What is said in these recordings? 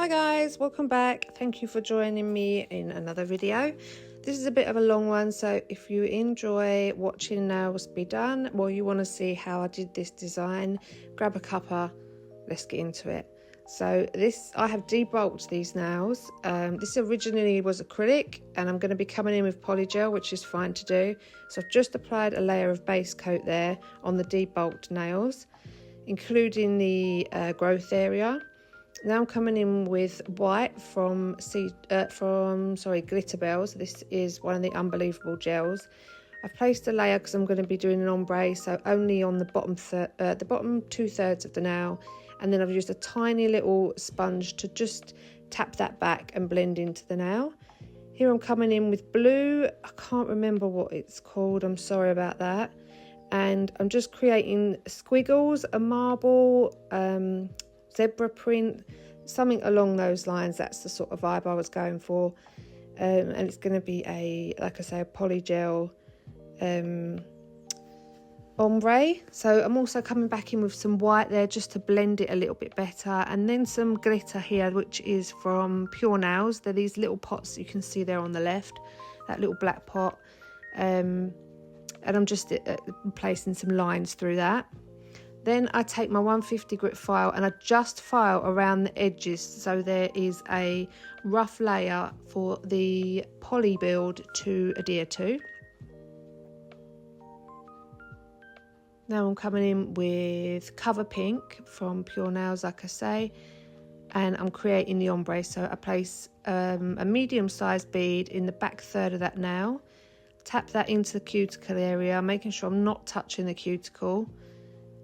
Hi guys, welcome back. Thank you for joining me in another video. This is a bit of a long one, so if you enjoy watching nails be done, or you want to see how I did this design, grab a cuppa, let's get into it. So I have debulked these nails. This originally was acrylic and I'm going to be coming in with polygel, which is fine to do. So I've just applied a layer of base coat there on the debulked nails, including the growth area. Now I'm coming in with white from Glitter Bells. This is one of the unbelievable gels. I've placed a layer because I'm going to be doing an ombre, so only on the bottom 2/3 of the nail, and then I've used a tiny little sponge to just tap that back and blend into the nail. Here I'm coming in with blue. I can't remember what it's called, I'm sorry about that. And I'm just creating squiggles, a marble, zebra print, something along those lines. That's the sort of vibe I was going for. And it's going to be a polygel ombre. So I'm also coming back in with some white there just to blend it a little bit better, and then some glitter here, which is from Pure Nails. They're these little pots you can see there on the left, that little black pot, and I'm just placing some lines through that. Then I take my 150 grit file and I just file around the edges so there is a rough layer for the poly build to adhere to. Now I'm coming in with Cover Pink from Pure Nails, like I say, and I'm creating the ombre. So I place a medium-sized bead in the back third of that nail, tap that into the cuticle area, making sure I'm not touching the cuticle.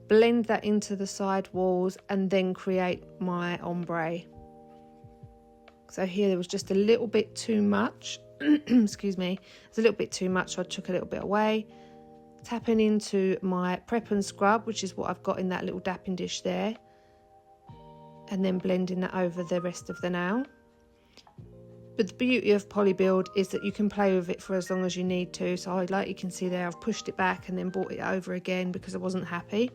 Blend that into the side walls and then create my ombre. So here there was just a little bit too much. Excuse me. It's a little bit too much, so I took a little bit away. Tapping into my prep and scrub, which is what I've got in that little dapping dish there. And then blending that over the rest of the nail. But the beauty of Poly Build is that you can play with it for as long as you need to. So like you can see there, I've pushed it back and then brought it over again because I wasn't happy.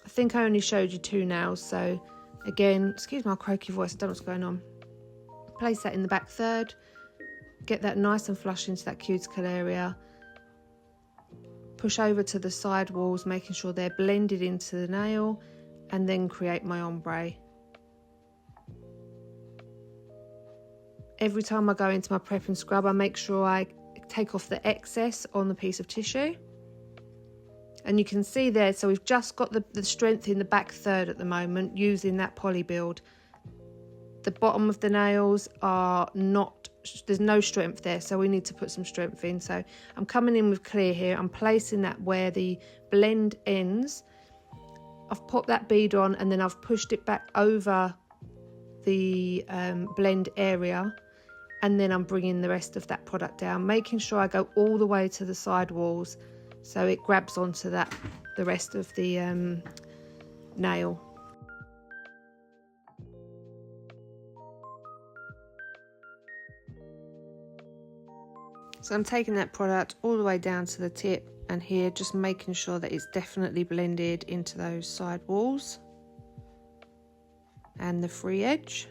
I think I only showed you 2 nails, so again, excuse my croaky voice, I don't know what's going on. Place that in the back third, get that nice and flush into that cuticle area. Push over to the side walls, making sure they're blended into the nail, and then create my ombre. Every time I go into my prep and scrub, I make sure I take off the excess on the piece of tissue. And you can see there, so we've just got the strength in the back third at the moment using that poly build. The bottom of the nails are not, there's no strength there, so we need to put some strength in. So I'm coming in with clear here. I'm placing that where the blend ends. I've popped that bead on and then I've pushed it back over the blend area, and then I'm bringing the rest of that product down, making sure I go all the way to the side walls so it grabs onto the rest of the nail. So I'm taking that product all the way down to the tip, and here just making sure that it's definitely blended into those side walls and the free edge.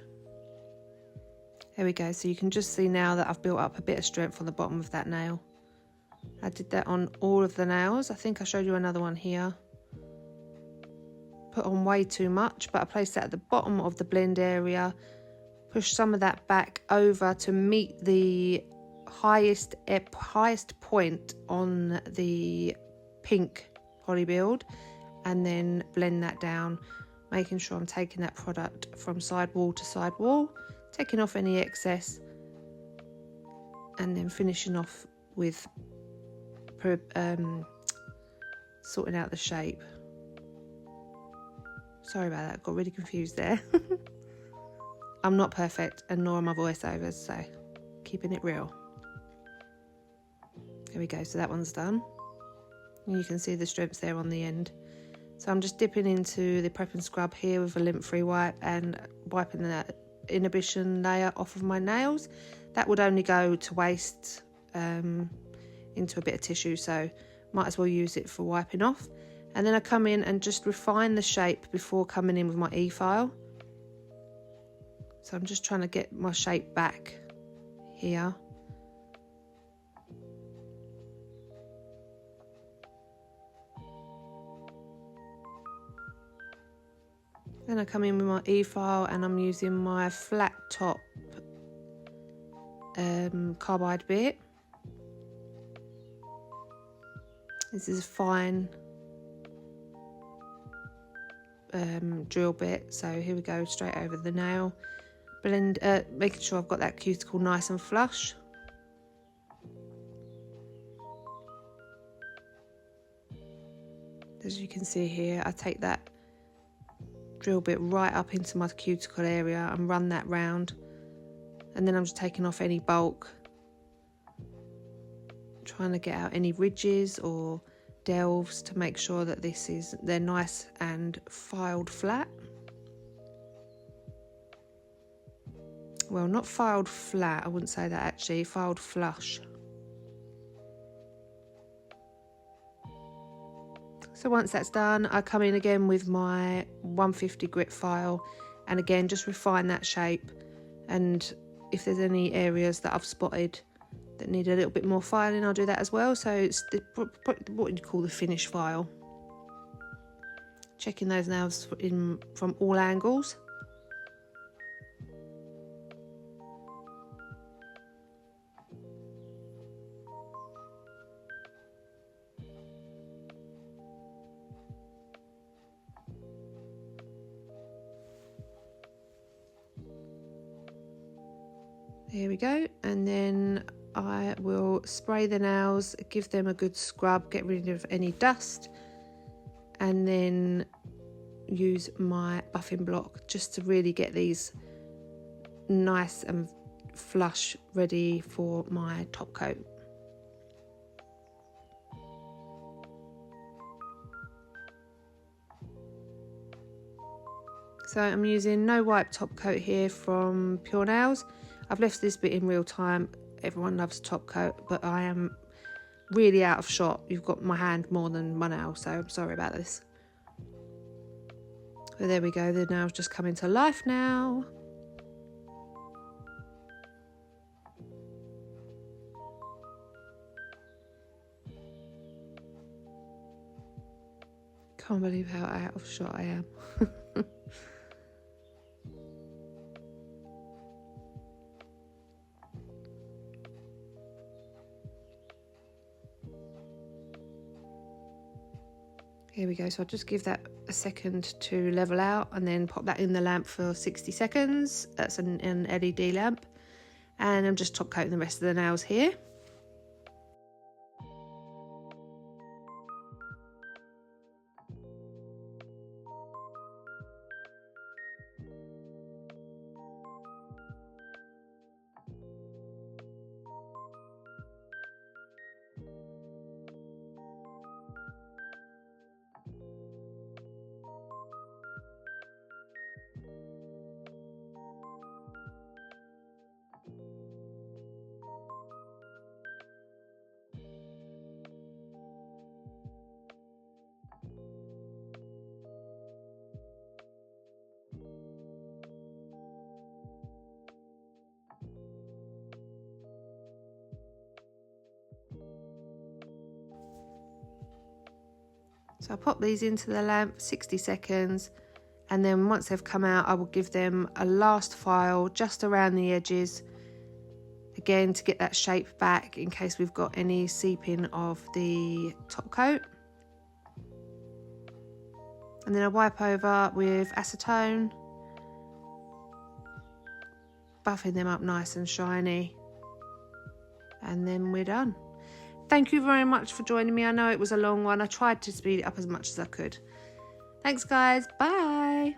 There we go. So you can just see now that I've built up a bit of strength on the bottom of that nail. I did that on all of the nails. I think I showed you another one here. Put on way too much, but I placed that at the bottom of the blend area. Push some of that back over to meet the highest point on the pink poly build, and then blend that down, making sure I'm taking that product from side wall to side wall, taking off any excess, and then finishing off with sorting out the shape. Sorry about that, got really confused there. I'm not perfect, and nor are my voiceovers, so keeping it real. There we go, so that one's done. And you can see the strengths there on the end. So I'm just dipping into the prep and scrub here with a lint-free wipe and wiping the inhibition layer off of my nails. That would only go to waste into a bit of tissue, so might as well use it for wiping off. And then I come in and just refine the shape before coming in with my e-file. So I'm just trying to get my shape back here. Then I come in with my E-file and I'm using my flat top carbide bit. This is a fine drill bit, so here we go, straight over the nail. Blend, making sure I've got that cuticle nice and flush. As you can see here, I take that drill bit right up into my cuticle area and run that round, and then I'm just taking off any bulk, trying to get out any ridges or delves to make sure that they're nice and filed flat. Well, not filed flat, I wouldn't say that actually, filed flush. So once that's done, I come in again with my 150 grit file and again just refine that shape, and if there's any areas that I've spotted that need a little bit more filing, I'll do that as well. So it's what you'd call the finish file. Checking those nails from all angles. There we go, and then I will spray the nails, give them a good scrub, get rid of any dust, and then use my buffing block just to really get these nice and flush, ready for my top coat. So I'm using no wipe top coat here from Pure Nails. I've left this bit in real time. Everyone loves top coat, but I am really out of shot. You've got my hand more than my nail, so I'm sorry about this. So there we go, the nail's just coming to life now. Can't believe how out of shot I am. Here we go, so I'll just give that a second to level out and then pop that in the lamp for 60 seconds. That's an LED lamp. And I'm just top coating the rest of the nails here. So I'll pop these into the lamp, 60 seconds, and then once they've come out, I will give them a last file just around the edges, again to get that shape back in case we've got any seeping of the top coat. And then I wipe over with acetone, buffing them up nice and shiny, and then we're done. Thank you very much for joining me. I know it was a long one. I tried to speed it up as much as I could. Thanks guys, bye.